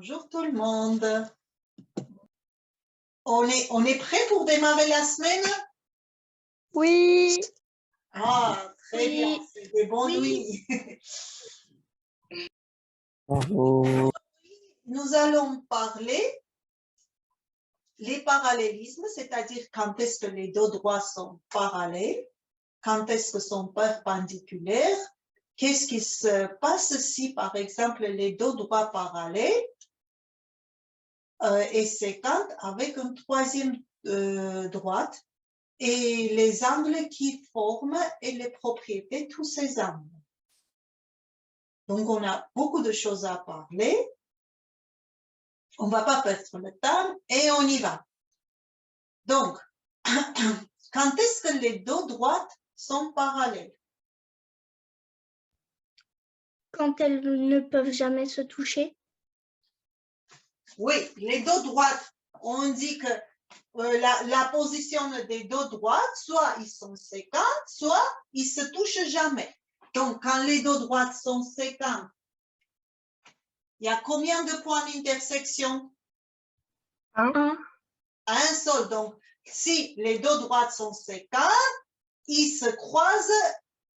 Bonjour tout le monde. On est prêt pour démarrer la semaine? Oui. Ah, très bien, c'est des bonnes nuits. Bonjour. Nous allons parler les parallélismes, c'est-à-dire quand est-ce que les deux droits sont parallèles, quand est-ce que sont perpendiculaires, qu'est-ce qui se passe si, par exemple, les deux droits parallèles et sécantes avec une troisième droite, et les angles qui forment et les propriétés de tous ces angles. Donc, on a beaucoup de choses à parler. On ne va pas perdre le temps et on y va. Donc, quand est-ce que les deux droites sont parallèles? Quand elles ne peuvent jamais se toucher. Oui, les deux droites, on dit que la position des deux droites, soit ils sont séquentes, soit ils se touchent jamais. Donc, quand les deux droites sont séquentes, il y a combien de points d'intersection? Un. Un seul. Donc, si les deux droites sont séquentes, ils se croisent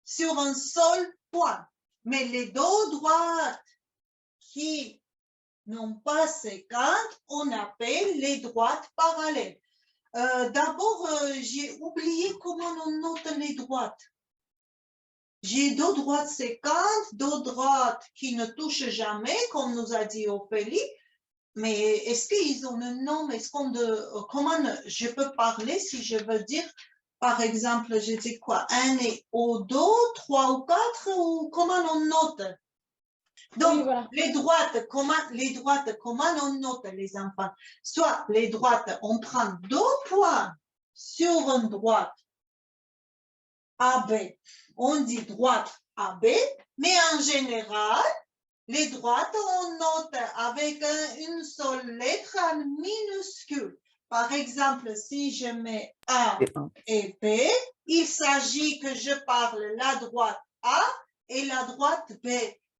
sur un seul point. Mais les deux droites qui n'ont pas séquentes, on appelle les droites parallèles. D'abord, j'ai oublié comment on note les droites. J'ai deux droites séquentes, deux droites qui ne touchent jamais, comme nous a dit Ophélie. Mais est-ce qu'ils ont un nom? Comment je peux parler si je veux dire, par exemple, je dis quoi? 1 et au 2, 3 ou 4, ou comment on note? Donc, oui, voilà. les droites, comment on note les enfants? Soit les droites, on prend deux points sur une droite AB. On dit droite AB, mais en général, les droites, on note avec une seule lettre en minuscule. Par exemple, si je mets A et B, il s'agit que je parle la droite A et la droite B.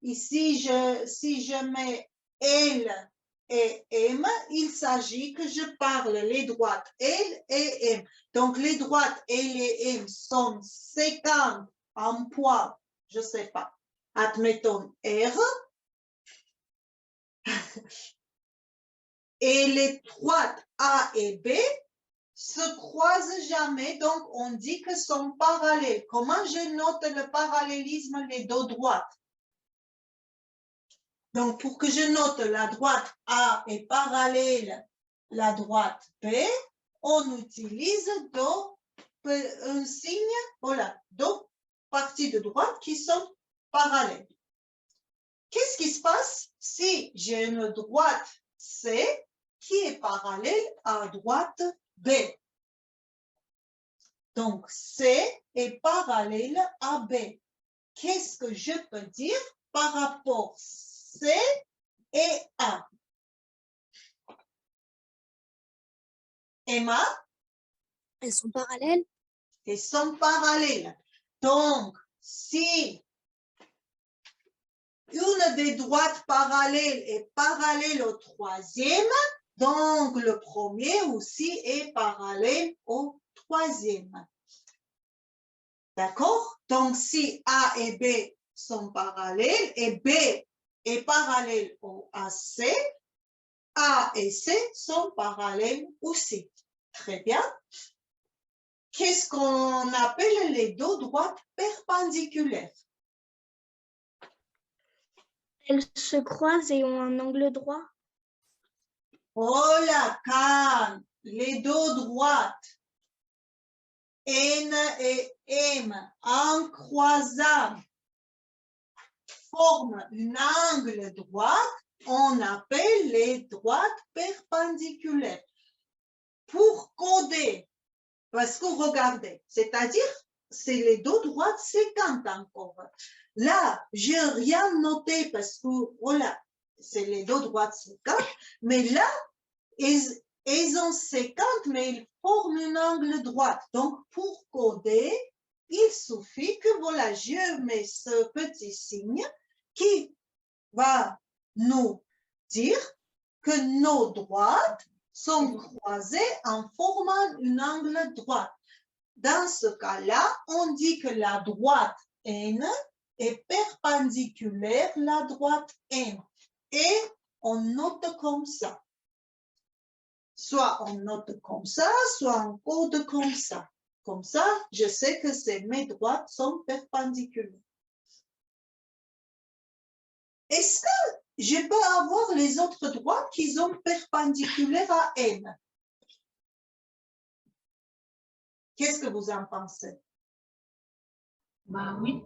Ici, si je mets L et M, il s'agit que je parle les droites L et M. Donc, les droites L et M sont séquentes en poids, je ne sais pas, admettons R. Et les droites A et B se croisent jamais, donc on dit que sont parallèles. Comment je note le parallélisme des deux droites? Donc, pour que je note la droite A est parallèle la droite B, on utilise un signe, voilà, deux parties de droite qui sont parallèles. Qu'est-ce qui se passe si j'ai une droite C qui est parallèle à droite B? Donc, C est parallèle à B. Qu'est-ce que je peux dire par rapport C et A? Emma? Elles sont parallèles. Elles sont parallèles. Donc, si une des droites parallèles est parallèle au troisième, donc le premier aussi est parallèle au troisième. D'accord? Donc, si A et B sont parallèles et B est parallèle au AC, A et C sont parallèles aussi. Très bien. Qu'est-ce qu'on appelle les deux droites perpendiculaires? Elles se croisent et ont un angle droit. Voilà, quand les deux droites N et M en croisant forment un angle droit, on appelle les droites perpendiculaires. Pour coder, parce que regardez, c'est-à-dire, c'est les deux droites séquentes encore. Là, je n'ai rien noté parce que, voilà, c'est les deux droites séquentes, mais là, elles sont séquentes, mais ils forment un angle droit. Donc, pour coder, il suffit que, voilà, je mets ce petit signe qui va nous dire que nos droites sont croisées en formant un angle droit. Dans ce cas-là, on dit que la droite N est perpendiculaire à la droite M. Et on note comme ça. Soit on note comme ça, soit on code comme ça. Comme ça, je sais que mes droites sont perpendiculaires. Est-ce que je peux avoir les autres droites qui sont perpendiculaires à M? Qu'est-ce que vous en pensez? Bah oui.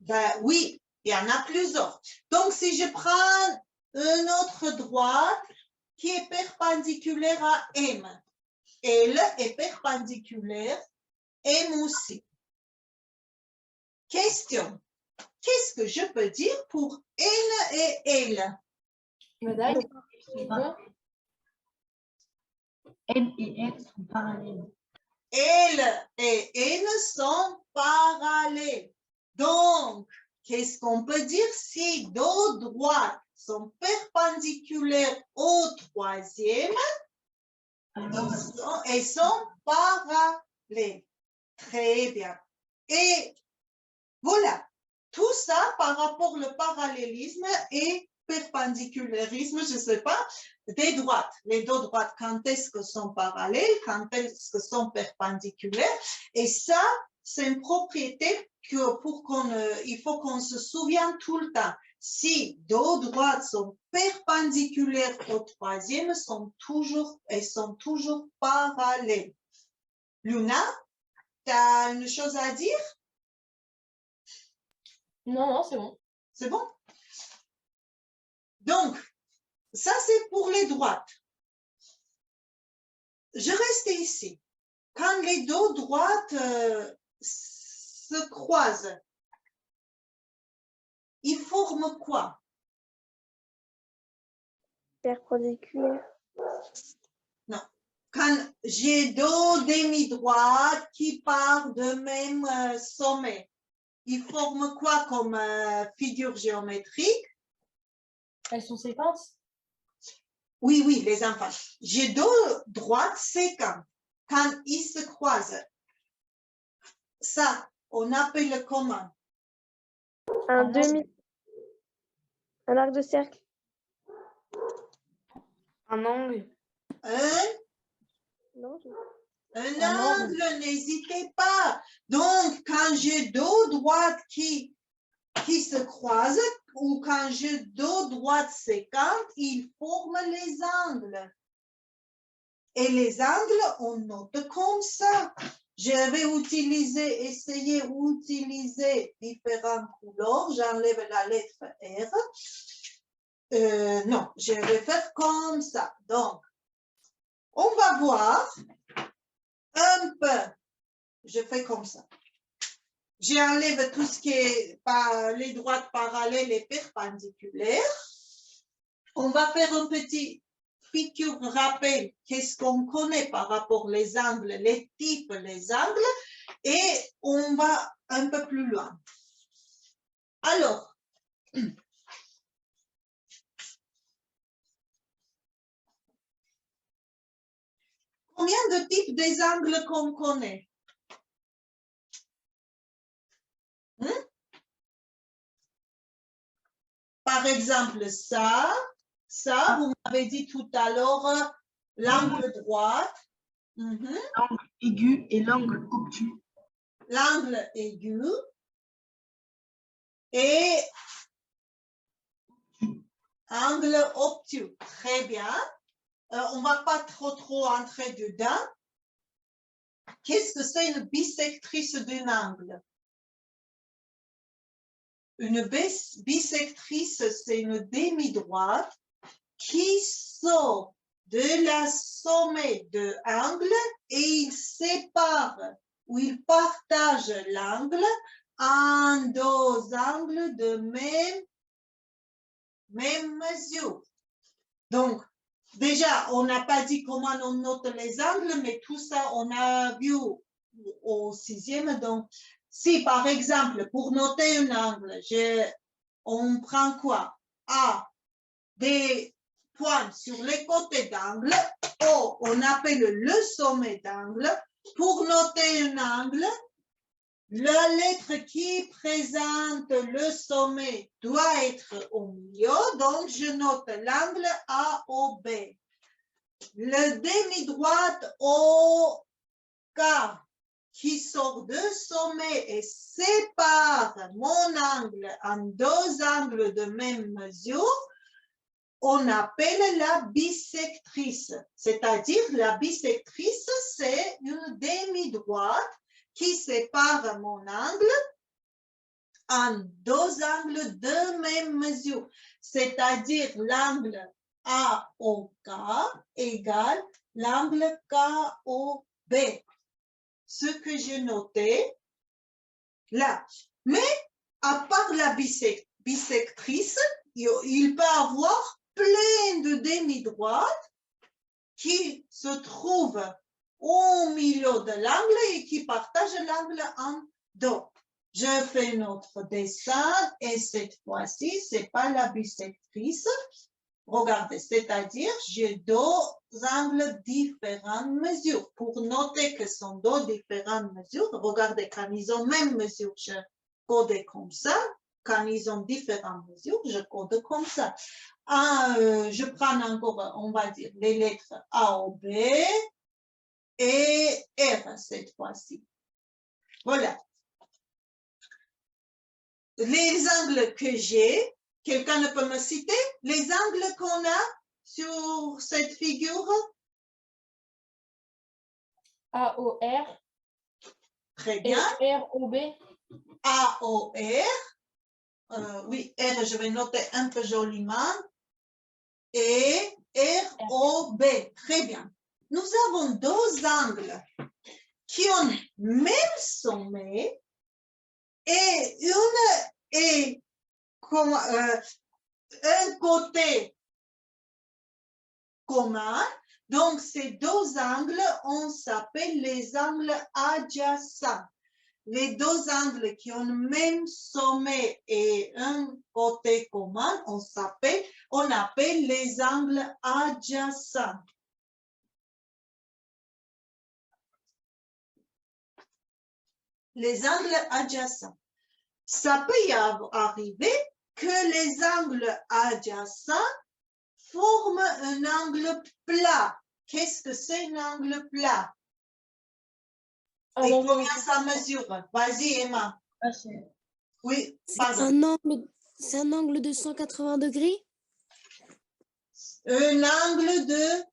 Ben oui, il y en a plusieurs. Donc, si je prends une autre droite qui est perpendiculaire à M, elle est perpendiculaire M aussi. Question. Qu'est-ce que je peux dire pour N et L? Madame, N et L sont parallèles. L et N sont parallèles. Donc, qu'est-ce qu'on peut dire si deux droites sont perpendiculaires au troisième? Elles sont parallèles. Très bien. Et voilà. Tout ça par rapport au parallélisme et perpendicularisme, je ne sais pas, des droites. Les deux droites, quand est-ce que sont parallèles, quand est-ce que sont perpendiculaires. Et ça, c'est une propriété il faut qu'on se souvienne tout le temps. Si deux droites sont perpendiculaires au troisième, elles sont toujours parallèles. Luna, tu as une chose à dire? Non, c'est bon. C'est bon? Donc, ça c'est pour les droites. Je reste ici. Quand les deux droites se croisent, ils forment quoi? Perpendiculaire. Non. Quand j'ai deux demi-droites qui partent du même sommet, ils forment quoi comme figure géométrique? Elles sont séquentes? Oui, oui, les enfants. J'ai deux droites séquentes. Quand ils se croisent, ça, on appelle comment? Un arc de cercle. Un angle. Non, Un angle, n'hésitez pas. Donc, quand j'ai deux droites qui se croisent, ou quand j'ai deux droites séquentes, ils forment les angles. Et les angles, on note comme ça. Je vais essayer d'utiliser différentes couleurs. J'enlève la lettre R. Non, je vais faire comme ça. Donc, on va voir un peu. Je fais comme ça. J'enlève tout ce qui est les droites parallèles et perpendiculaires. On va faire un petit piqûre rappel. Qu'est-ce qu'on connaît par rapport aux angles, les types, les angles. Et on va un peu plus loin. Alors, combien de types des angles qu'on connaît? Par exemple, ça, vous m'avez dit tout à l'heure, l'angle droit. L'angle aigu et l'angle obtus. L'angle aigu et angle obtus. Très bien. On ne va pas trop entrer dedans. Qu'est-ce que c'est une bisectrice d'un angle? Une bisectrice, c'est une demi-droite qui sort de la sommet de l'angle et il sépare ou il partage l'angle en deux angles de même mesure. Donc, déjà, on n'a pas dit comment on note les angles, mais tout ça, on a vu au sixième. Donc, si par exemple, pour noter un angle, on prend quoi? A, des point sur les côtés d'angle. O, on appelle le sommet d'angle. Pour noter un angle, la lettre qui présente le sommet doit être au milieu. Donc, je note l'angle AOB. Le demi-droite OK qui sort de sommet et sépare mon angle en deux angles de même mesure, on appelle la bisectrice. C'est-à-dire, la bisectrice, c'est une demi-droite qui sépare mon angle en deux angles de même mesure. C'est-à-dire, l'angle AOK égale l'angle KOB. Ce que j'ai noté là. Mais à part la bisectrice, il peut avoir plein de demi-droites qui se trouvent au milieu de l'angle et qui partagent l'angle en deux. Je fais notre dessin et cette fois-ci, ce n'est pas la bisectrice. Regardez, c'est-à-dire, j'ai deux angles différentes mesures. Pour noter que ce sont deux différentes mesures, regardez, quand ils ont même mesure, je code comme ça. Quand ils ont différentes mesures, je code comme ça. Je prends encore, on va dire, les lettres A ou B et R cette fois-ci. Voilà. Les angles que j'ai, quelqu'un ne peut me citer les angles qu'on a sur cette figure? AOR Très et bien. ROB. AOR. Oui, R, je vais noter un peu joliment. Et ROB. Très bien. Nous avons deux angles qui ont même sommet et un côté commun. Donc, ces deux angles, on s'appelle les angles adjacents. Les deux angles qui ont le même sommet et un côté commun, on appelle les angles adjacents. Les angles adjacents. Ça peut y arriver que les angles adjacents forment un angle plat. Qu'est-ce que c'est un angle plat? Et combien ça mesure? Vas-y, Emma. Oui, pardon. C'est un angle de 180 degrés? Un angle de,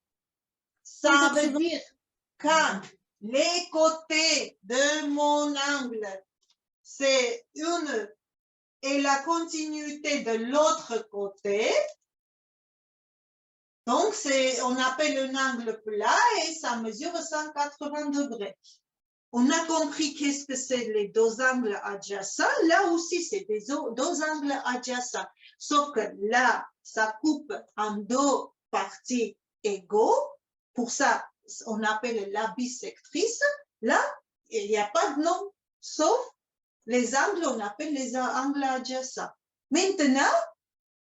ça veut 180. dire quand les côtés de mon angle, c'est une et la continuité de l'autre côté. Donc, on appelle un angle plat et ça mesure 180 degrés. On a compris qu'est-ce que c'est les deux angles adjacents. Là aussi, c'est deux angles adjacents. Sauf que là, ça coupe en deux parties égaux. Pour ça, on appelle la bisectrice. Là, il n'y a pas de nom, sauf les angles, on appelle les angles adjacents. Maintenant,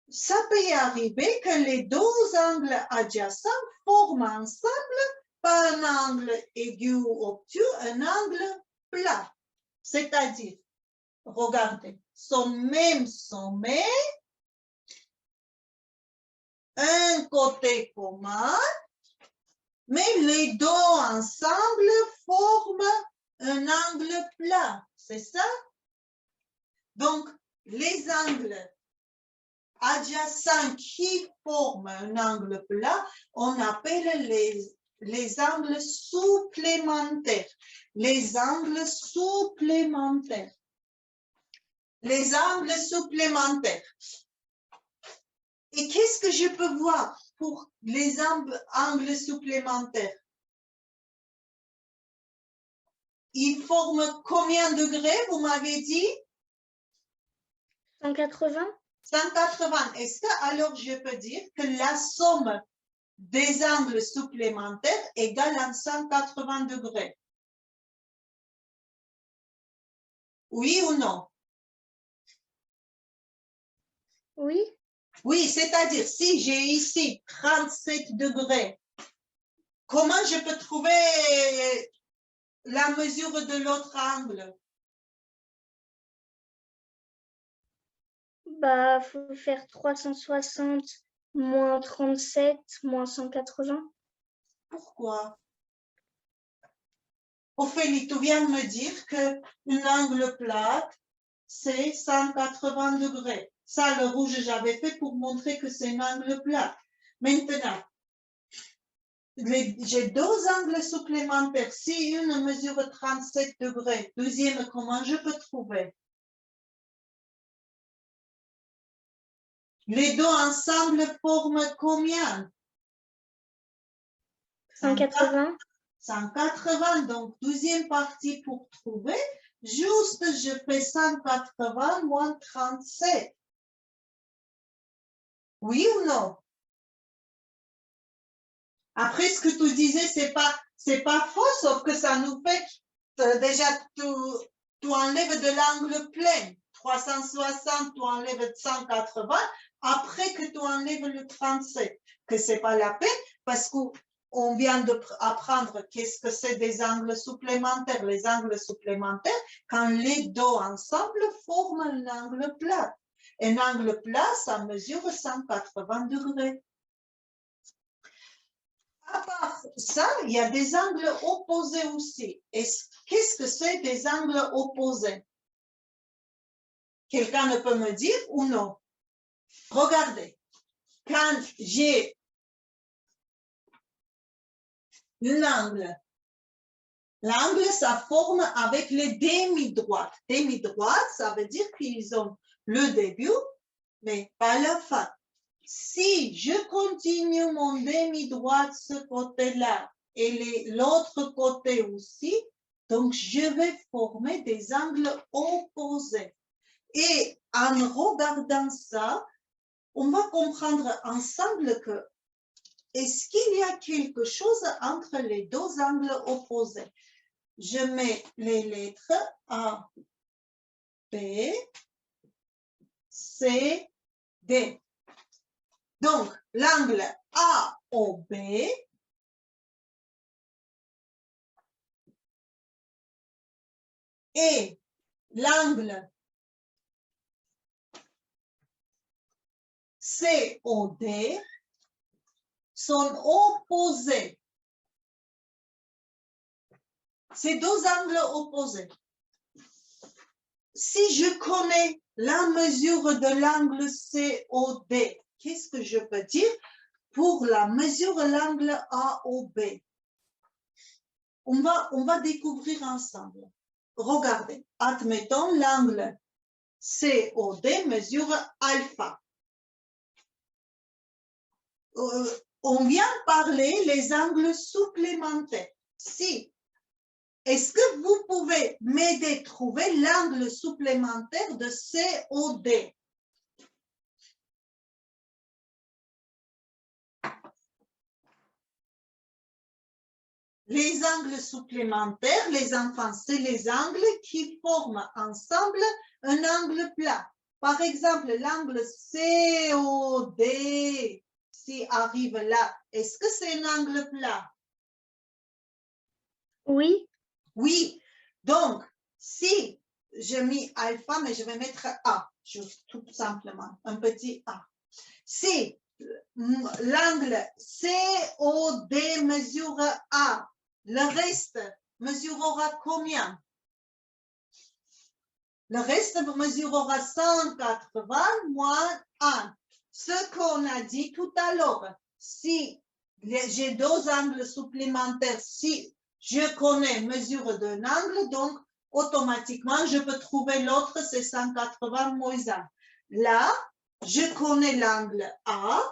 ça peut y arriver que les deux angles adjacents forment ensemble pas un angle aigu ou obtus, un angle plat. C'est-à-dire, regardez, son même sommet, un côté commun, mais les deux ensemble forment un angle plat. C'est ça? Donc, les angles adjacents qui forment un angle plat, on appelle les angles supplémentaires. Les angles supplémentaires. Les angles supplémentaires. Et qu'est-ce que je peux voir pour les angles supplémentaires? Ils forment combien de degrés, vous m'avez dit? 180. 180. Est-ce que alors je peux dire que la somme des angles supplémentaires égale à 180 degrés? Oui ou non? Oui. Oui, c'est-à-dire, si j'ai ici 37 degrés, comment je peux trouver la mesure de l'autre angle? Bah, faut faire 360 moins 37 moins 180. Pourquoi? Ophélie, tu viens de me dire qu'un angle plat, c'est 180 degrés. Ça, le rouge, j'avais fait pour montrer que c'est un angle plat. Maintenant, j'ai deux angles supplémentaires. Si une mesure 37 degrés, deuxième, comment je peux trouver? Les deux ensemble forment combien? 180. 180, donc deuxième partie pour trouver, juste je fais 180 moins 37. Oui ou non? Après, ce que tu disais, c'est pas faux, sauf que ça nous fait, déjà, tu enlèves de l'angle plein. 360, tu enlèves 180, après que tu enlèves le 37, que c'est pas la peine, parce qu'on vient d'apprendre qu'est-ce que c'est des angles supplémentaires. Les angles supplémentaires, quand les deux ensemble forment un angle plat. Un angle plat, ça mesure 180 degrés. À part ça, il y a des angles opposés aussi. Qu'est-ce que c'est des angles opposés? Quelqu'un ne peut me dire ou non? Regardez, quand j'ai l'angle, ça forme avec les demi-droites. Demi-droites, ça veut dire qu'ils ont le début, mais pas la fin. Si je continue mon demi-droite ce côté-là et l'autre côté aussi, donc je vais former des angles opposés. Et en regardant ça, on va comprendre ensemble que est-ce qu'il y a quelque chose entre les deux angles opposés? Je mets les lettres A, B, C, D. Donc, l'angle AOB et l'angle COD sont opposés. Ces deux angles opposés. Si je connais la mesure de l'angle COD, qu'est-ce que je peux dire pour la mesure de l'angle AOB? On va découvrir ensemble. Regardez, admettons l'angle COD mesure alpha. On vient parler les angles supplémentaires. Si, est-ce que vous pouvez m'aider à trouver l'angle supplémentaire de COD? Les angles supplémentaires, les enfants, c'est les angles qui forment ensemble un angle plat. Par exemple, l'angle COD, s'il arrive là, est-ce que c'est un angle plat? Oui. Oui. Donc, si je mets alpha, mais je vais mettre A, juste tout simplement, un petit A. Si l'angle COD mesure A, le reste mesurera combien? Le reste mesurera 180 moins 1. Ce qu'on a dit tout à l'heure, si j'ai deux angles supplémentaires, si je connais mesure d'un angle, donc automatiquement, je peux trouver l'autre, c'est 180 moins 1. Là, je connais l'angle A,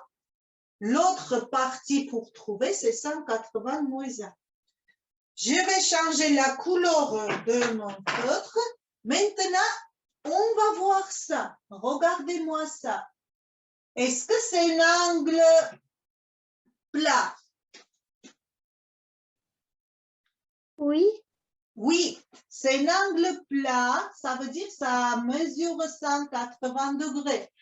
l'autre partie pour trouver, c'est 180 moins 1. Je vais changer la couleur de mon feutre. Maintenant, on va voir ça. Regardez-moi ça. Est-ce que c'est un angle plat? Oui. Oui, c'est un angle plat. Ça veut dire que ça mesure 180 degrés.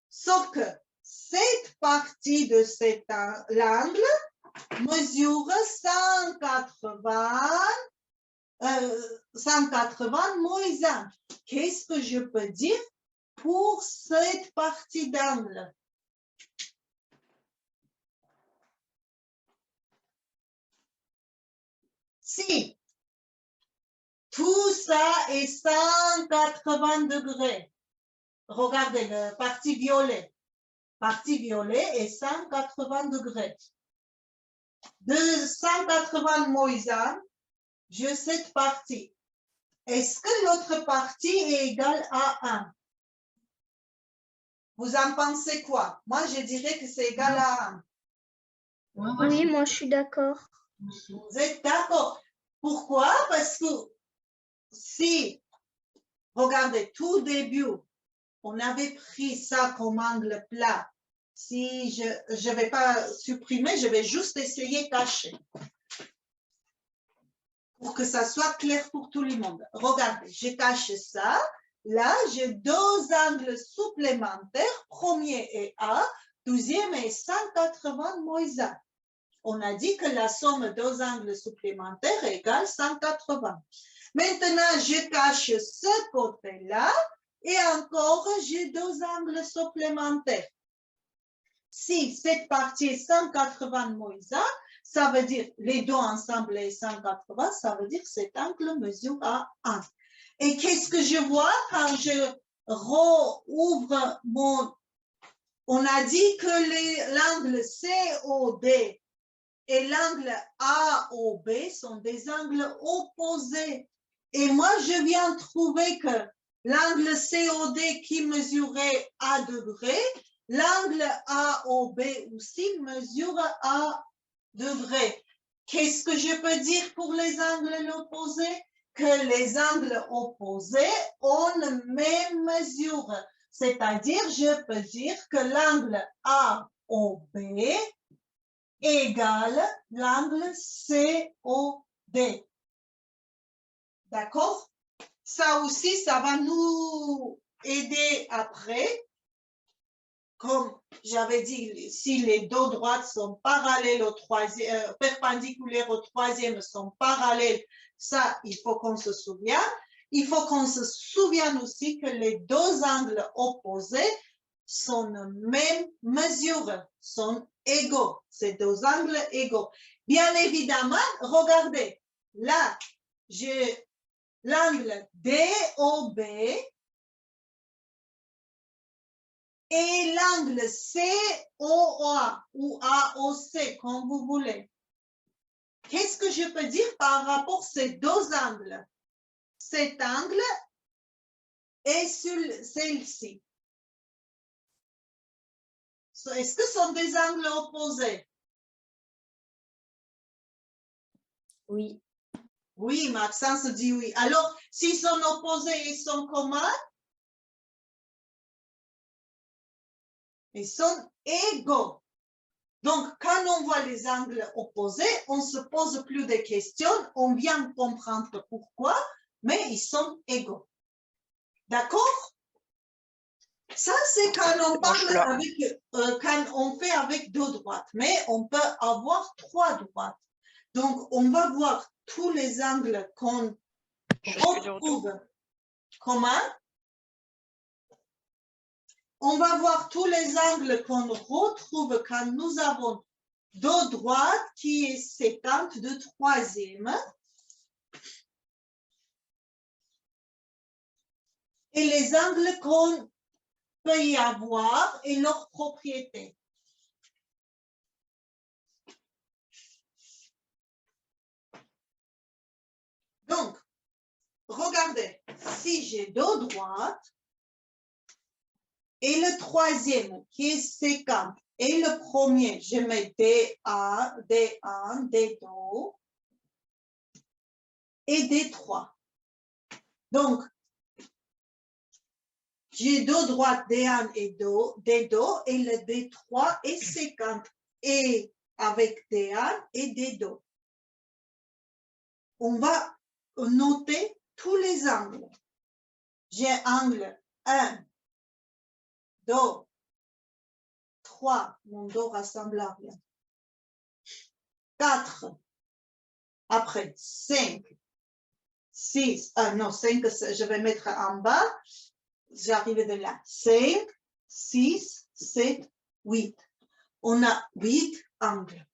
Sauf que cette partie de cet angle mesure 180 moins 1. Qu'est-ce que je peux dire pour cette partie d'angle? Si tout ça est 180 degrés, regardez la partie violet. Partie violet est 180 degrés. De 180 moins 1, j'ai cette partie. Est-ce que l'autre partie est égale à 1? Vous en pensez quoi? Moi, je dirais que c'est égal à 1. Oui, moi je suis d'accord. Vous êtes d'accord? Pourquoi? Parce que si, regardez, tout début, on avait pris ça comme angle plat. Si je ne vais pas supprimer, je vais juste essayer de cacher. Pour que ça soit clair pour tout le monde. Regardez, je cache ça. Là, j'ai deux angles supplémentaires. Premier est A, deuxième est 180 moins 1. On a dit que la somme de deux angles supplémentaires égale 180. Maintenant, je cache ce côté-là et encore, j'ai deux angles supplémentaires. Si cette partie est 180 moins 1, ça veut dire les deux ensemble est 180, ça veut dire que cet angle mesure à 1. Et qu'est-ce que je vois quand je rouvre mon... On a dit que l'angle COD et l'angle AOB sont des angles opposés. Et moi, je viens trouver que l'angle COD qui mesurait à degrés, l'angle AOB aussi mesure à degrés. Qu'est-ce que je peux dire pour les angles opposés? Que les angles opposés ont la même mesure. C'est-à-dire, je peux dire que l'angle AOB égale l'angle COD. D'accord? Ça aussi, ça va nous aider après. Comme j'avais dit, si les deux droites sont parallèles au troisième, perpendiculaires au troisième sont parallèles, ça, il faut qu'on se souvienne. Il faut qu'on se souvienne aussi que les deux angles opposés sont de même mesure, sont égaux. Ces deux angles égaux. Bien évidemment, regardez, là, j'ai l'angle DOB et l'angle COA ou AOC, comme vous voulez. Qu'est-ce que je peux dire par rapport à ces deux angles? Cet angle est sur celle-ci. Est-ce que ce sont des angles opposés? Oui. Oui, Maxence dit oui. Alors, s'ils sont opposés, ils sont communs? Ils sont égaux. Donc, quand on voit les angles opposés, on ne se pose plus de questions, on vient comprendre pourquoi, mais ils sont égaux. D'accord? Ça, c'est quand on parle avec, quand on fait avec deux droites, mais on peut avoir trois droites. Donc, on va voir tous les angles qu'on retrouve communs. On va voir tous les angles qu'on retrouve quand nous avons deux droites qui est séquente de troisième. Et les angles qu'on peut y avoir et leurs propriétés. Donc, regardez, si j'ai deux droites, et le troisième qui est séquent, et le premier, je mets D1, D1, D2 et D3. Donc, j'ai deux droites D1 et D2 et le D3 est séquent et avec D1 et D2. On va noter tous les angles. J'ai angle 1, 2, 3, mon dos ressemble à rien. 4, après 5, 6, non, 5, je vais mettre en bas, j'arrive de là. 5, 6, 7, 8. On a 8 angles.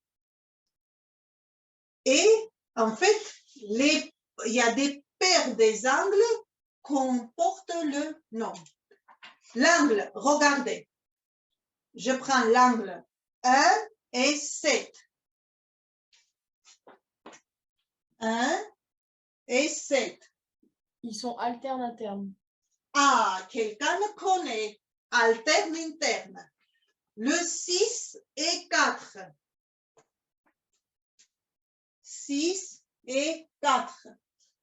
Et en fait, il y a des paires des angles qu'on porte le nom. L'angle, regardez. Je prends l'angle 1 et 7. 1 et 7. Ils sont alternes internes. Ah, quelqu'un le connaît. Alterne interne. Le 6 et 4. 6 et 4.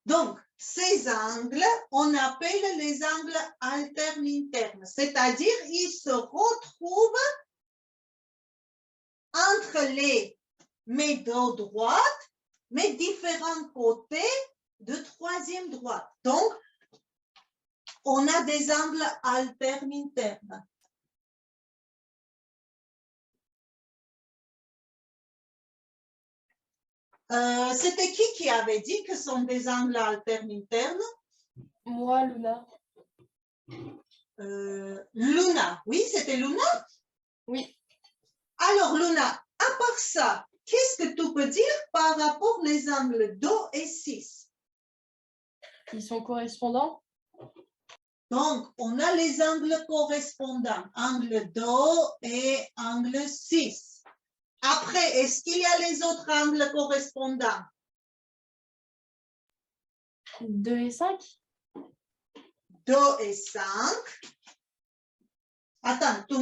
Donc, ces angles, on appelle les angles alternes internes. C'est-à-dire, ils se retrouvent entre les médos droites, mais différents côtés de troisième droite. Donc, on a des angles alternes internes. C'était qui avait dit que ce sont des angles alternes internes? Moi, Luna. Luna, oui, c'était Luna? Oui. Alors, Luna, à part ça, qu'est-ce que tu peux dire par rapport aux angles Do et 6? Ils sont correspondants. Donc, on a les angles correspondants, angle Do et angle 6. Après, est-ce qu'il y a les autres angles correspondants? 2 et 5. 2 et 5. Attends, tu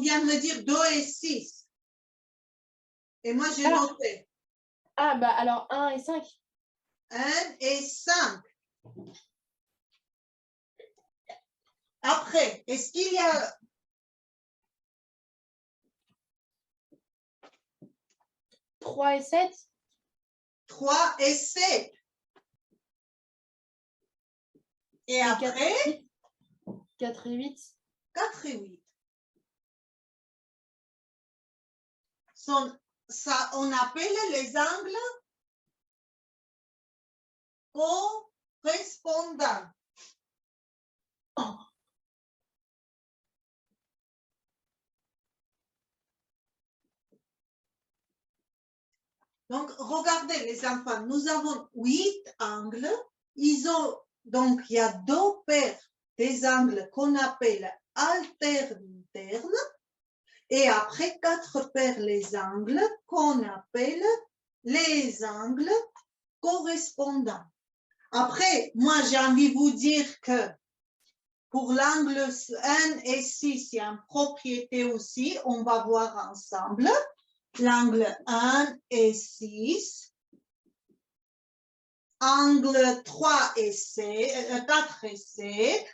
viens de me dire 2 et 6. Et moi, j'ai noté. Ah, bah alors 1 et 5. 1 et 5. Après, est-ce qu'il y a... 3 et 7. 3 et 7. Et après, 4 et 8. 4 et 8. Ça, on appelle les angles correspondants. Donc, regardez les enfants, nous avons 8 angles. Donc, il y a 2 paires des angles qu'on appelle alternes internes. Et après, 4 paires les angles qu'on appelle les angles correspondants. Après, moi, j'ai envie de vous dire que pour l'angle 1 et 6, il y a une propriété aussi, on va voir ensemble. L'angle 1 et 6. Angle 3 et 7, 4 et 7.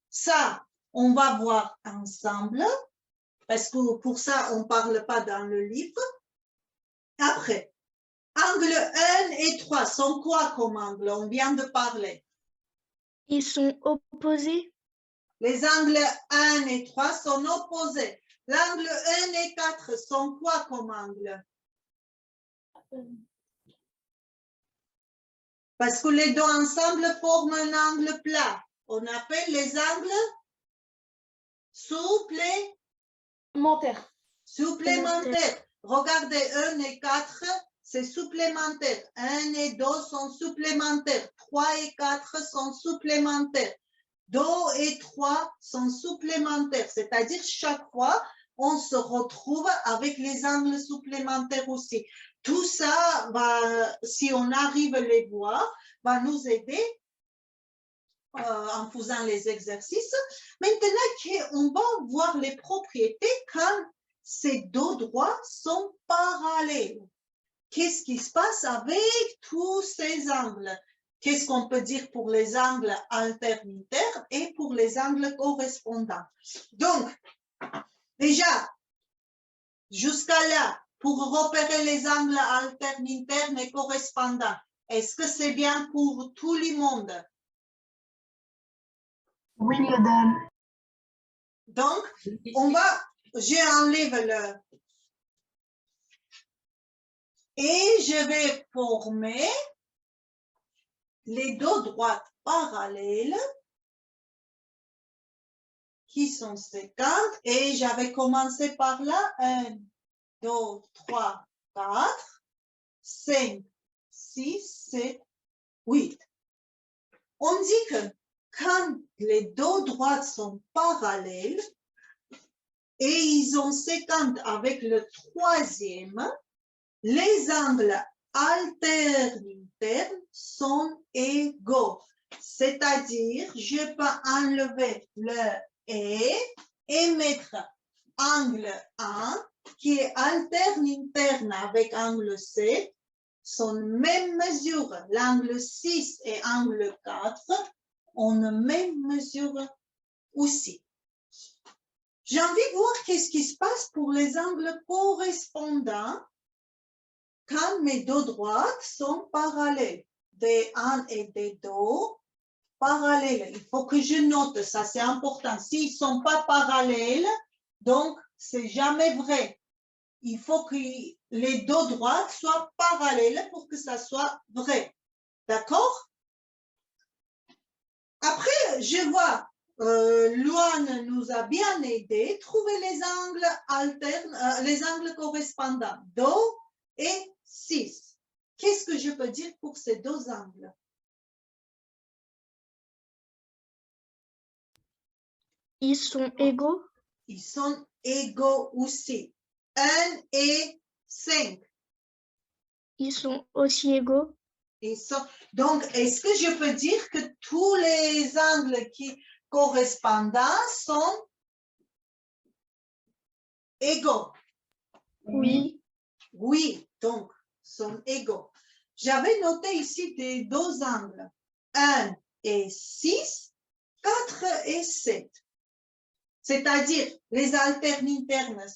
Ça, on va voir ensemble, parce que pour ça, on ne parle pas dans le livre. Après, angle 1 et 3 sont quoi comme angle? On vient de parler. Ils sont opposés. Les angles 1 et 3 sont opposés. L'angle 1 et 4 sont quoi comme angle? Parce que les deux ensemble forment un angle plat. On appelle les angles supplémentaires. Regardez, 1 et 4, c'est supplémentaire. 1 et 2 sont supplémentaires. 3 et 4 sont supplémentaires. 2 et 3 sont supplémentaires. C'est-à-dire, chaque fois, on se retrouve avec les angles supplémentaires aussi. Tout ça, si on arrive à les voir, va nous aider en faisant les exercices. Maintenant, on va voir les propriétés quand ces deux droits sont parallèles. Qu'est-ce qui se passe avec tous ces angles? Qu'est-ce qu'on peut dire pour les angles alternes internes et pour les angles correspondants? Donc, déjà, jusqu'à là, pour repérer les angles alternes internes et correspondants, est-ce que c'est bien pour tout le monde? Oui, madame. Donc, j'enlève le... Et je vais former les deux droites parallèles qui sont 50. Et j'avais commencé par là. 1, 2, 3, 4, 5, 6, 7, 8. On dit que quand les deux droites sont parallèles et ils ont 50 avec le troisième, les angles alternes sont égaux. C'est-à-dire, je peux enlever le et mettre angle 1 qui est alterne avec angle 7, sont même mesure. L'angle 6 et angle 4 ont la même mesure aussi. J'ai envie de voir qu'est-ce qui se passe pour les angles correspondants quand mes deux droites sont parallèles. D1 et D2 parallèles. Il faut que je note ça, c'est important. S'ils ne sont pas parallèles, donc c'est jamais vrai. Il faut que les deux droites soient parallèles pour que ça soit vrai. D'accord? Après, je vois, Luan nous a bien aidé. Trouver les angles alternes, les angles correspondants. Do et 6. Qu'est-ce que je peux dire pour ces deux angles? Ils sont égaux. Ils sont égaux aussi. 1 et 5. Ils sont aussi égaux. Donc, est-ce que je peux dire que tous les angles qui correspondent sont égaux? Oui. Oui, donc, sont égaux. J'avais noté ici des deux angles. 1 et 6, 4 et 7. C'est-à-dire, les alternes internes,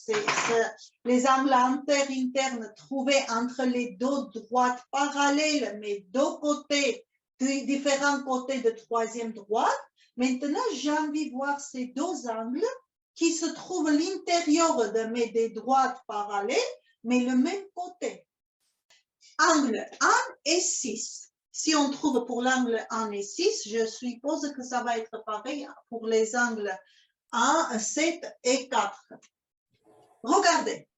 les angles internes trouvés entre les deux droites parallèles, mais deux côtés, différents côtés de troisième droite. Maintenant, j'ai envie de voir ces deux angles qui se trouvent à l'intérieur de mes deux droites parallèles, mais le même côté. Angle 1 et 6. Si on trouve pour l'angle 1 et 6, je suppose que ça va être pareil pour les angles 1, 7 et 4. Regardez,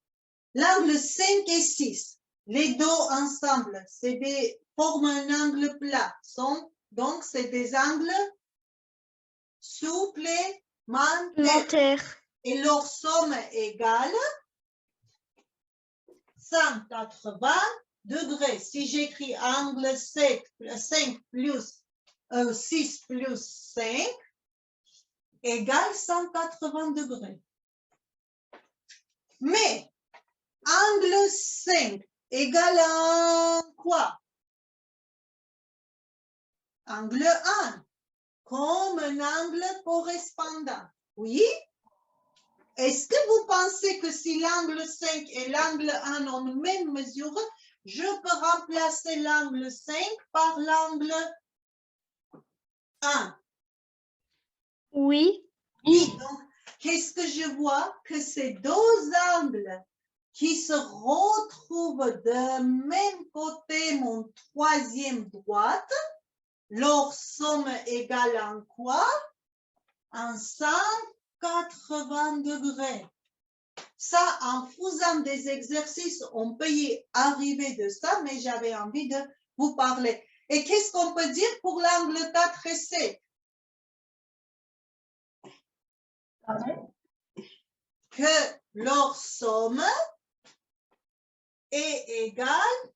l'angle 5 et 6, les deux ensemble, forment un angle plat. Donc, c'est des angles supplémentaires. Et leur somme égale 180 degrés. Si j'écris angle 5 plus 6 plus 5, égale 180 degrés. Mais angle 5 égale à quoi? Angle 1, comme un angle correspondant. Oui? Est-ce que vous pensez que si l'angle 5 et l'angle 1 ont la même mesure, je peux remplacer l'angle 5 par l'angle 1? Oui. Oui, donc, qu'est-ce que je vois? Que ces deux angles qui se retrouvent de même côté, mon troisième droite, leur somme égale en quoi? En 180 degrés. Ça, en faisant des exercices, on peut y arriver de ça, mais j'avais envie de vous parler. Et qu'est-ce qu'on peut dire pour l'angle 4 et 7? Que leur somme est égale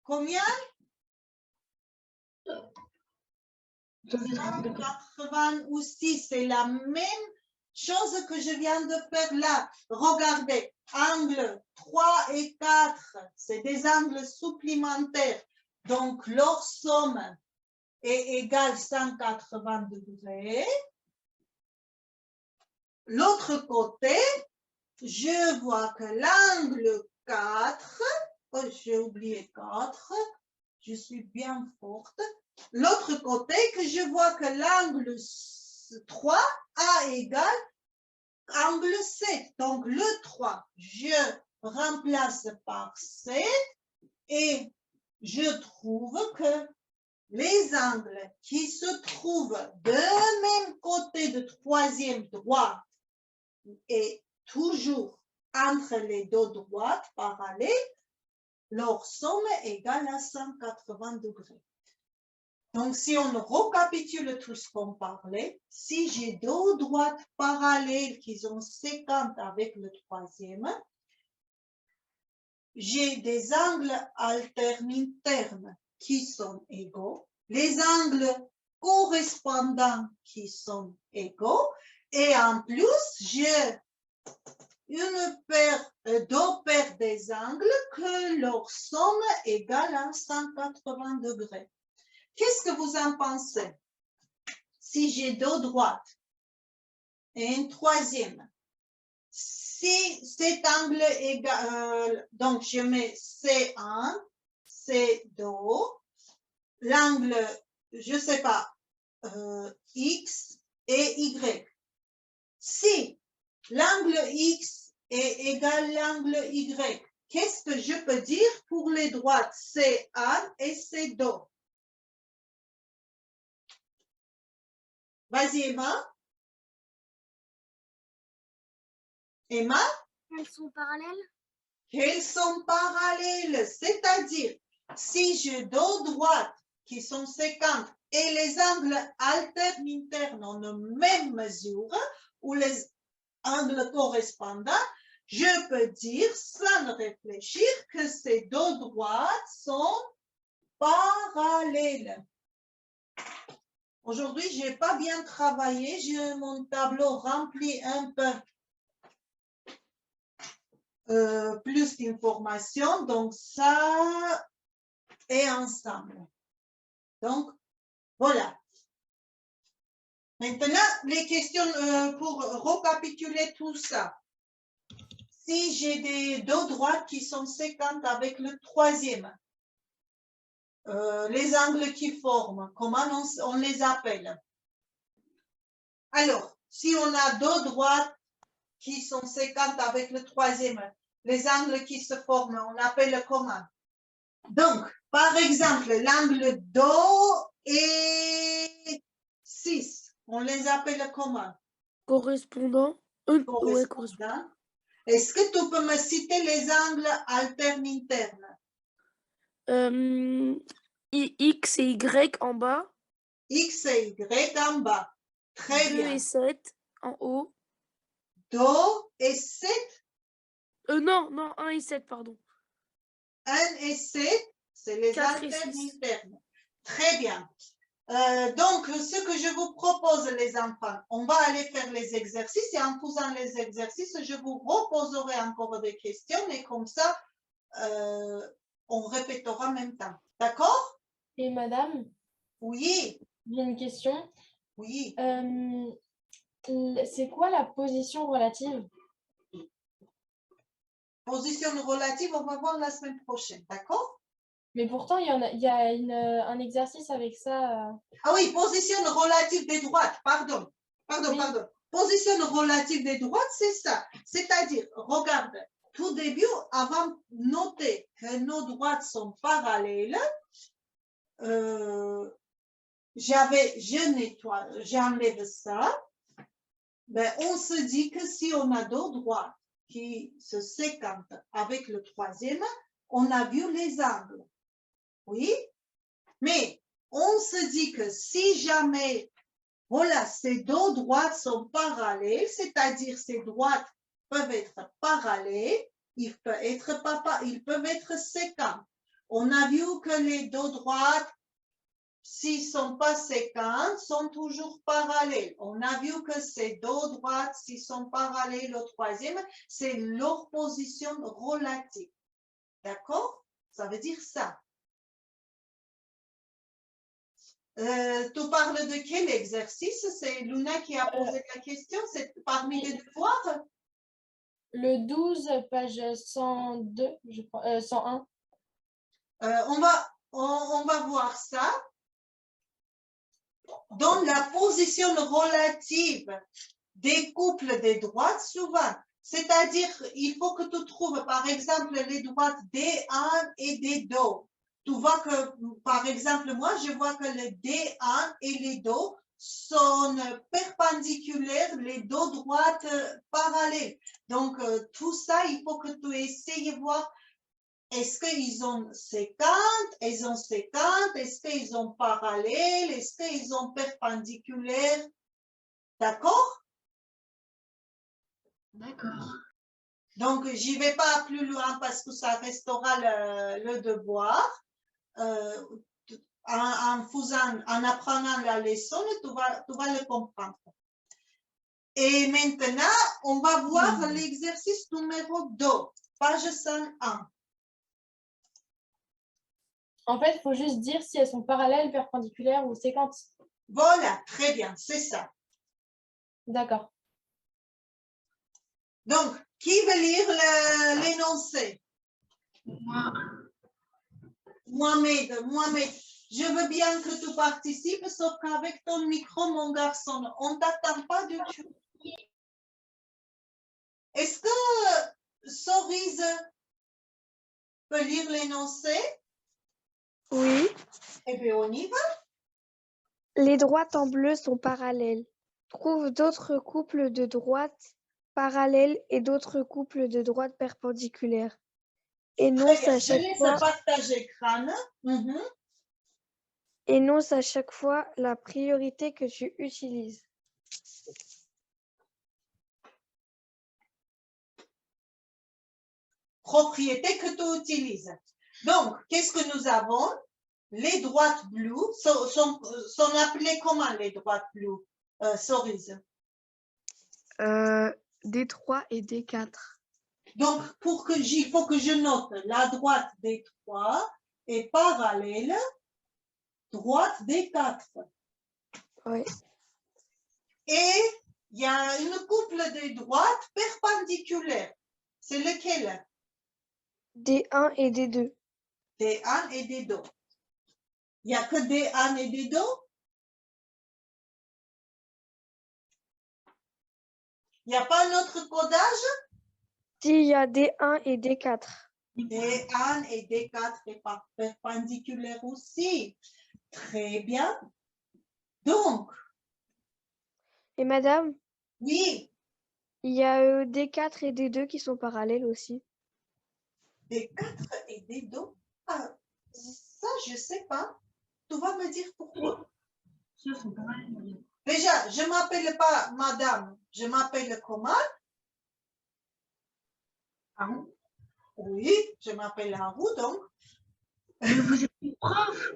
combien? 180 aussi, c'est la même chose que je viens de faire là. Regardez, angle 3 et 4, c'est des angles supplémentaires. Donc, leur somme est égale 180 degrés. L'autre côté, je vois que l'angle 4, oh, j'ai oublié 4, je suis bien forte. L'autre côté, que je vois que l'angle 3 A égale angle 7. Donc, le 3, je remplace par 7 et je trouve que les angles qui se trouvent de même côté de troisième droite et toujours entre les deux droites parallèles, leur somme est égale à 180 degrés. Donc, si on récapitule tout ce qu'on parlait, si j'ai deux droites parallèles qui sont séquentes avec le troisième, j'ai des angles alternes qui sont égaux, les angles correspondants qui sont égaux, et en plus, j'ai deux paires des angles que leur somme est égale à 180 degrés. Qu'est-ce que vous en pensez? Si j'ai deux droites et une troisième, si cet angle est égal, donc je mets C1, C2, l'angle, je ne sais pas, X et Y. Si l'angle X est égal à l'angle Y, qu'est-ce que je peux dire pour les droites C1 et C2? Vas-y, Emma. Emma? Elles sont parallèles? Qu'elles sont parallèles, c'est-à-dire, si j'ai deux droites qui sont séquentes et les angles alternes ont la même mesure, ou les angles correspondants, je peux dire, sans réfléchir, que ces deux droites sont parallèles. Aujourd'hui, je n'ai pas bien travaillé, j'ai mon tableau rempli un peu plus d'informations, donc ça est ensemble. Donc, voilà. Maintenant, les questions pour récapituler tout ça. Si j'ai des deux droites qui sont séquentes avec le troisième, les angles qui forment, comment on les appelle? Alors, si on a deux droites qui sont séquentes avec le troisième, les angles qui se forment, on appelle comment? Donc, par exemple, l'angle 2 et 6, on les appelle comment? Correspondant. Correspondants. Est-ce que tu peux me citer les angles alternes internes? X et Y en bas. X et Y en bas. Très 2 bien. et 7 en haut. 2 et 7. Non, 1 et 7, pardon. 1 et 7, c'est les 4 et alternes 6. internes. Très bien. Donc, ce que je vous propose, les enfants, on va aller faire les exercices et en faisant les exercices, je vous reposerai encore des questions et comme ça, on répétera en même temps. D'accord? Et madame, Oui, j'ai une question. oui. C'est quoi la position relative? Position relative, on va voir la semaine prochaine. D'accord? Mais pourtant, il y a un exercice avec ça. Ah oui, position relative des droites. Pardon. Oui. Position relative des droites, c'est ça. C'est-à-dire, regarde, tout début, avant de noter que nos droites sont parallèles, j'enlève ça. Ben, on se dit que si on a deux droites qui se séquentent avec le troisième, on a vu les angles. Oui, mais on se dit que si jamais, voilà, ces deux droites sont parallèles, c'est-à-dire ces droites peuvent être parallèles, ils peuvent être séquents. On a vu que les deux droites, s'ils ne sont pas séquents, sont toujours parallèles. On a vu que ces deux droites, s'ils sont parallèles au troisième, c'est leur position relative. D'accord? Ça veut dire ça. Tu parles de quel exercice? C'est Luna qui a posé la question, c'est parmi les devoirs? Le 12, page 102, je crois, 101. On va voir ça. Dans la position relative des couples de droites souvent. C'est-à-dire, il faut que tu trouves, par exemple, les droites D1 et D2. Tu vois que, par exemple, moi, je vois que les D1 et les Do sont perpendiculaires, les deux droites parallèles. Donc, tout ça, il faut que tu essayes de voir est-ce qu'ils ont 50, est-ce qu'ils ont parallèles, est-ce qu'ils ont perpendiculaires. D'accord? D'accord. Donc, j'y vais pas plus loin parce que ça restera le devoir. En apprenant la leçon, tu vas le comprendre. Et maintenant, on va voir l'exercice numéro 2, page 101. En fait, il faut juste dire si elles sont parallèles, perpendiculaires ou séquentes. Voilà, très bien, c'est ça. D'accord. Donc, qui veut lire l'énoncé? Moi, Mohamed, je veux bien que tu participes, sauf qu'avec ton micro, mon garçon, on ne t'attend pas du tout. Est-ce que Cerise peut lire l'énoncé? Oui. Eh bien, on y va. Les droites en bleu sont parallèles. Trouve d'autres couples de droites parallèles et d'autres couples de droites perpendiculaires. Énonce Très bien, à je chaque laisse fois, partager écran. Mhm. énonce à chaque fois la priorité que tu utilises. Propriété que tu utilises. Donc, qu'est-ce que nous avons? Les droites bleues sont appelées comment les droites bleues, Cerise? D3 et D4. Donc, il faut que je note la droite des 3 est parallèle, droite des 4. Oui. Et il y a une couple de droites perpendiculaires. C'est lequel? D1 et D2. D1 et D2. Il n'y a que D1 et D2? Il n'y a pas un autre codage? Si, il y a D1 et D4. D1 et D4 est perpendiculaire aussi. Très bien. Donc, Et madame, oui, il y a D4 et D2 qui sont parallèles aussi. D4 et D2. Ah, ça, je ne sais pas. Tu vas me dire pourquoi. ça, c'est pareil. Déjà, je ne m'appelle pas madame, je m'appelle comment? Pardon? Oui, je m'appelle Harou, donc. Mais vous êtes une prof.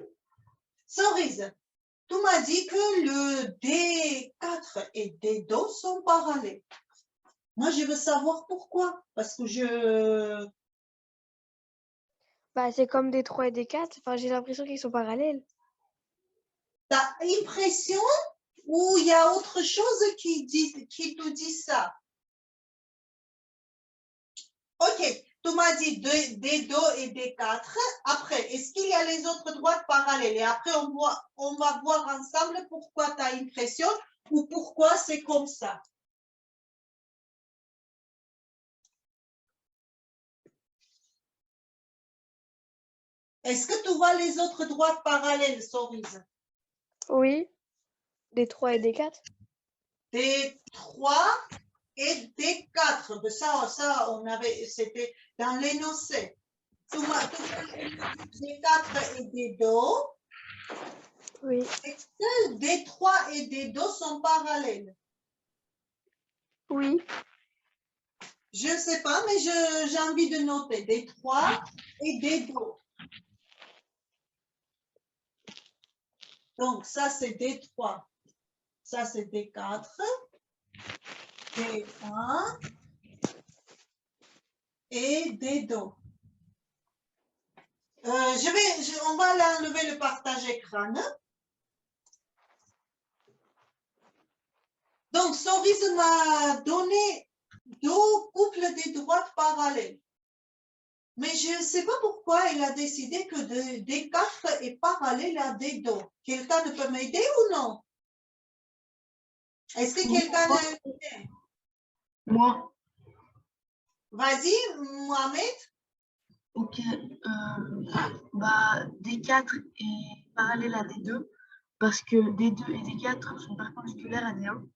Cerise, tu m'as dit que le D4 et D2 sont parallèles. Moi, je veux savoir pourquoi. Parce que Bah, c'est comme D3 et D4. Enfin, j'ai l'impression qu'ils sont parallèles. t'as l'impression ou il y a autre chose qui te dit ça? Ok, tu m'as dit D2 et D4. Après, est-ce qu'il y a les autres droites parallèles? Et après, on va voir ensemble pourquoi tu as l'impression ou pourquoi c'est comme ça. Est-ce que tu vois les autres droites parallèles, Cerise? Oui. D3 et D4. D3 et D4. Ça, on avait, c'était dans l'énoncé. Tu vois D4 et D2. Oui. Est-ce que D3 et D2 sont parallèles? Oui. Je ne sais pas, mais j'ai envie de noter D3 et D2. Donc, ça, c'est D3. Ça, c'est D4. D1 et D2. On va enlever le partage écran. Donc, Cerise m'a donné deux couples de droites parallèles. Mais je ne sais pas pourquoi il a décidé que D4 est parallèle à D2. Quelqu'un peut m'aider ou non? Est-ce que quelqu'un a une idée? Moi, Vas-y, Mohamed. ok. D4 est parallèle à D2 parce que D2 et D4 sont perpendiculaires à D1.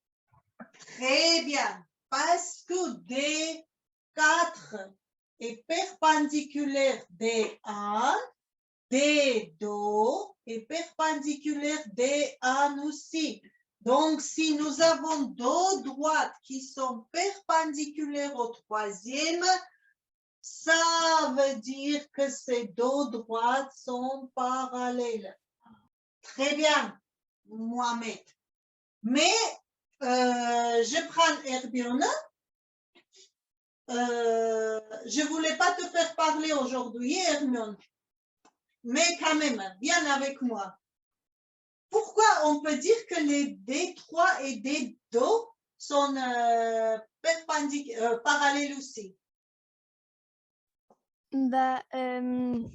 Très bien. Parce que D4 est perpendiculaire D1, D2 est perpendiculaire D1 aussi. Donc, si nous avons deux droites qui sont perpendiculaires au troisième, ça veut dire que ces deux droites sont parallèles. Très bien, Mohamed. Mais je prends Hermione. Je ne voulais pas te faire parler aujourd'hui, Hermione. Mais quand même, viens avec moi. Pourquoi on peut dire que les D3 et D2 sont parallèles aussi? Bah, on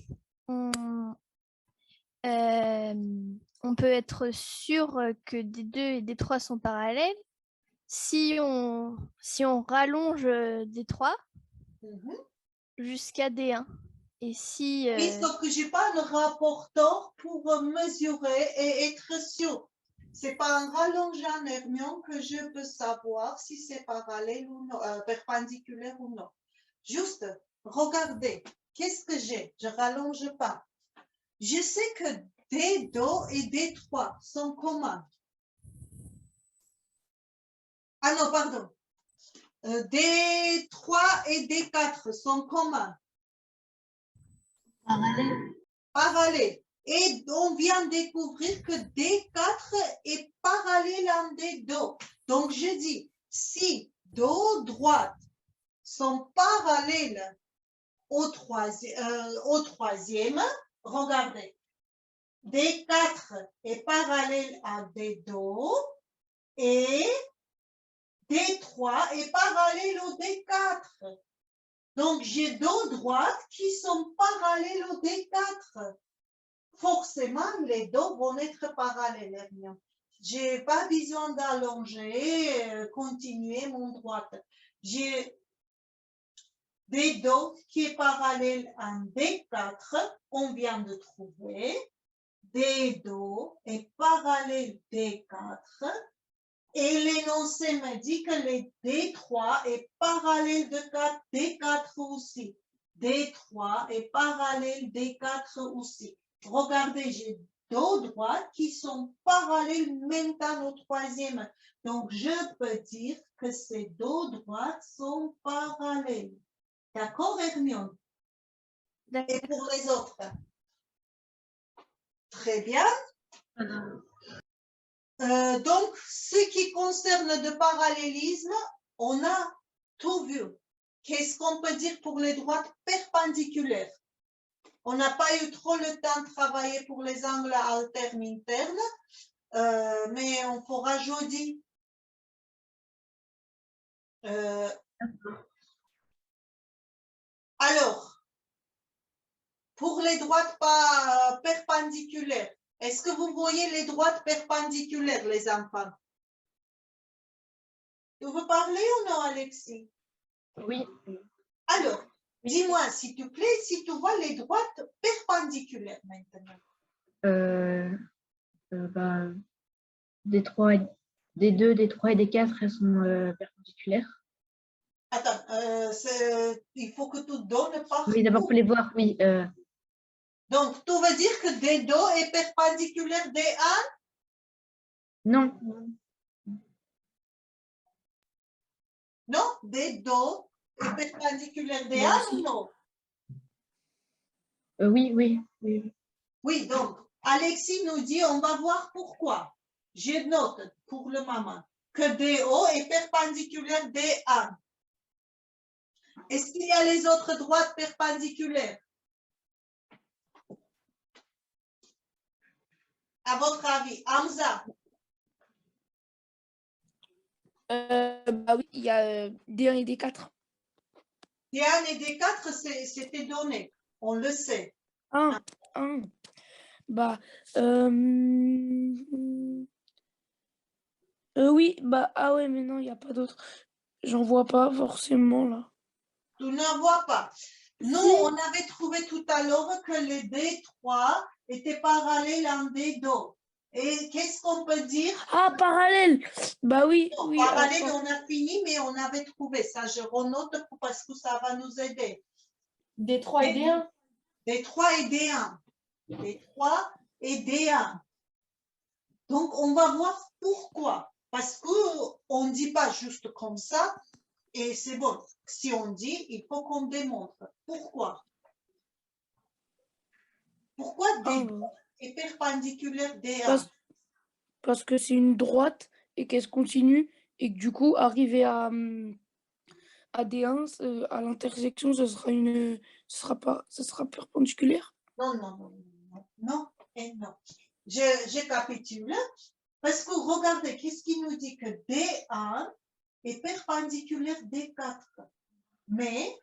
peut être sûr que D2 et D3 sont parallèles si on rallonge D3 jusqu'à D1. Et si... Oui, sauf que je n'ai pas un rapporteur pour mesurer et être sûr. Ce n'est pas en rallongeant Hermione que je peux savoir si c'est parallèle ou non, perpendiculaire ou non. Juste, regardez, qu'est-ce que j'ai? Je ne rallonge pas. Je sais que D2 et D3 sont communs. Ah non, pardon. D3 et D4 sont communs. Parallèle. Parallèle. Et on vient de découvrir que D4 est parallèle à D2. Donc, je dis, si deux droites sont parallèles au troisième, regardez, D4 est parallèle à D2 et D3 est parallèle au D4. Donc, j'ai deux droites qui sont parallèles au D4. Forcément, les deux vont être parallèles. Je n'ai pas besoin d'allonger, continuer mon droite. J'ai D2 qui est parallèle à D4, on vient de trouver. D2 est parallèle D4. Et l'énoncé me dit que les D3 est parallèle de D4 aussi. D3 est parallèle D4 aussi. Regardez, j'ai deux droites qui sont parallèles maintenant au troisième. Donc, je peux dire que ces deux droites sont parallèles. D'accord, Hermione? Et pour les autres? Très bien. Donc, ce qui concerne le parallélisme, on a tout vu. Qu'est-ce qu'on peut dire pour les droites perpendiculaires? On n'a pas eu trop le temps de travailler pour les angles alternes internes, mais on fera jeudi. Alors, pour les droites pas perpendiculaires, est-ce que vous voyez les droites perpendiculaires, les enfants? Tu veux parler ou non, Alexis? Oui. Alors, dis-moi, s'il te plaît, si tu vois les droites perpendiculaires maintenant. D3, D2, D3 et D4, elles sont perpendiculaires. Attends, il faut que tu donnes partout. Oui, d'abord, pour les voir, oui. Donc, tu veux dire que D2 est perpendiculaire D1? Non. Non, D2 est perpendiculaire D1 ou non? Oui. Oui, donc, Alexis nous dit, on va voir pourquoi. Je note pour le moment que DO est perpendiculaire D1. Est-ce qu'il y a les autres droites perpendiculaires? À votre avis, Hamza? Oui, il y a D1 et D4. D1 et D4, c'était donné. On le sait. Oui, bah, ah ouais, mais non, il n'y a pas d'autre. J'en vois pas forcément là. Tu ne vois pas. Nous, Si. on avait trouvé tout à l'heure que le D3 était parallèle à un D2. Et qu'est-ce qu'on peut dire? Ah, parallèle. Bah oui, Non, oui. parallèle, attends. on a fini, mais on avait trouvé ça. Je renote parce que ça va nous aider. D3 et D1. D3 et D1. D3 et D1. Donc, on va voir pourquoi. Parce qu'on ne dit pas juste comme ça, et c'est bon. Si on dit, il faut qu'on démontre. Pourquoi? Pourquoi D2 est perpendiculaire D1? Parce que c'est une droite et qu'elle se continue et que du coup, arriver à D1, à l'intersection, ça sera perpendiculaire. Non, non, non, non, non et non. Je capitule. Parce que regardez, qu'est-ce qui nous dit que D1 est perpendiculaire D4. Mais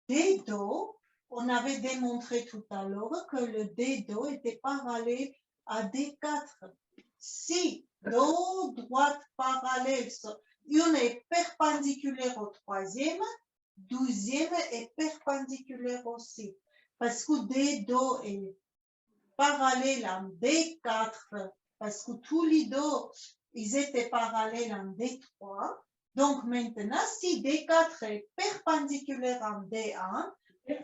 D2, on avait démontré tout à l'heure que le D2 était parallèle à D4. Si deux droites parallèles, une est perpendiculaire au troisième, douzième est perpendiculaire aussi. Parce que D2 est parallèle à D4, parce que tous les deux, ils étaient parallèles en D3. Donc maintenant, si D4 est perpendiculaire en D1,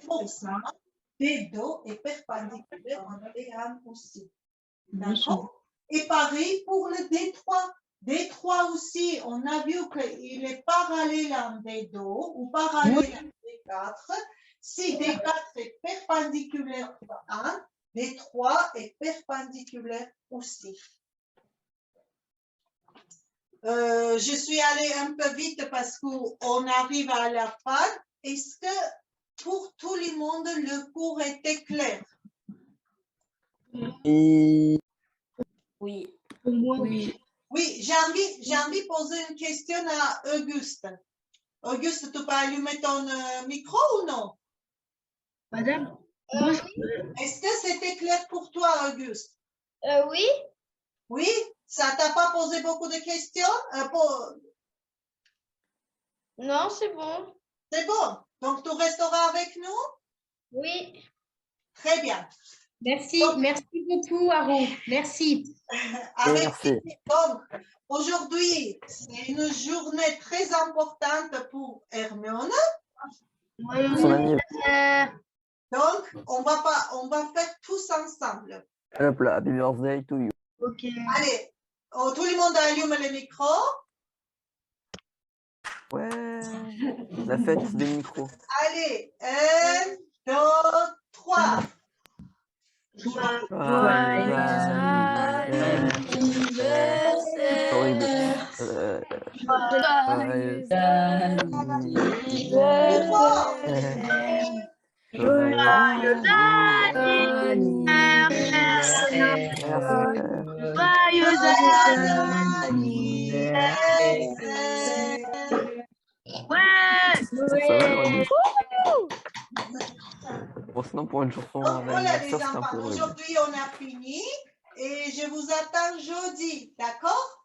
forcément, D2 est perpendiculaire en D1 aussi. D'accord? Et pareil pour le D3. D3 aussi, on a vu qu'il est parallèle en D2 ou parallèle en D4. Si D4 est perpendiculaire à 1, D3 est perpendiculaire aussi. Je suis allée un peu vite parce qu'on arrive à la fin. Est-ce que pour tout le monde, le cours était clair? Et Oui. Oui. Oui, j'ai envie de poser une question à Auguste. Auguste, tu peux allumer ton micro ou non? Madame, Est-ce que c'était clair pour toi, Auguste? Oui, Oui? Ça t'a pas posé beaucoup de questions? non, c'est bon. C'est bon. Donc, tu resteras avec nous? Oui. Très bien. Merci, Donc, merci beaucoup, Aro. Merci. avec merci. donc, aujourd'hui, c'est une journée très importante pour Hermione. Son anniversaire. Donc, on va faire tous ensemble. Hop là, happy birthday to you. Ok. Allez, tout le monde allume le micro. Ouais, la fête des micros. Allez, 1, 2, 3. Bon, sinon, pour une chanson Donc voilà les d'anniversaire, c'est un enfants, peu horrible. aujourd'hui on a fini et je vous attends jeudi, d'accord?